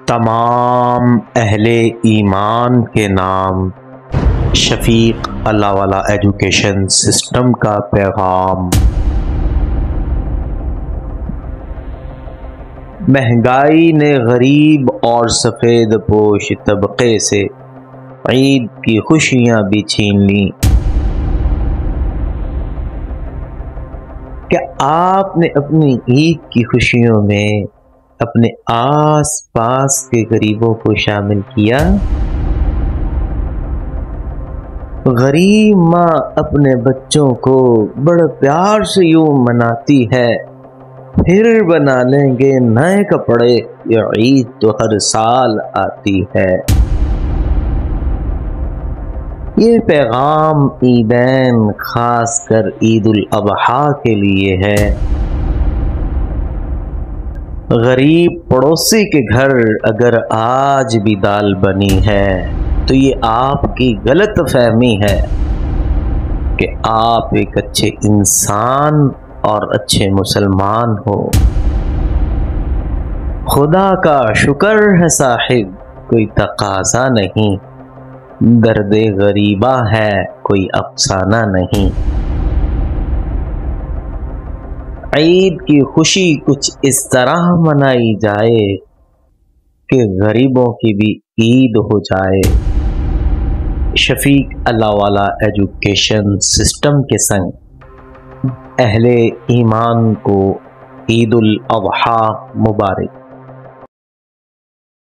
تمام اہل ایمان کے نام شفیق اللہ والا ایجوکیشن سسٹم کا پیغام۔ مہنگائی نے غریب اور سفید پوش طبقے سے عید کی خوشیاں بھی چھین لیں۔ کیا آپ نے اپنی عید کی خوشیوں میں اپنے آس پاس کے غریبوں کو شامل کیا؟ غریب ماں اپنے بچوں کو بڑے پیار سے یوں مناتی ہے، پھر بنا لیں گے نئے کپڑے، یہ عید تو ہر سال آتی ہے۔ یہ پیغام عیدین خاص کر عید الاضحیٰ کے لیے ہے۔ غریب پڑوسی کے گھر اگر آج بھی دال بنی ہے تو یہ آپ کی غلط فہمی ہے کہ آپ ایک اچھے انسان اور اچھے مسلمان ہو۔ خدا کا شکر ہے صاحب، کوئی تقاضا نہیں، درد غریبہ ہے کوئی افسانہ نہیں۔ عید کی خوشی کچھ اس طرح منائی جائے کہ غریبوں کی بھی عید ہو جائے۔ شفیق اللہ والا ایجوکیشن سسٹم کے سنگ اہل ایمان کو عید الاضحیٰ مبارک۔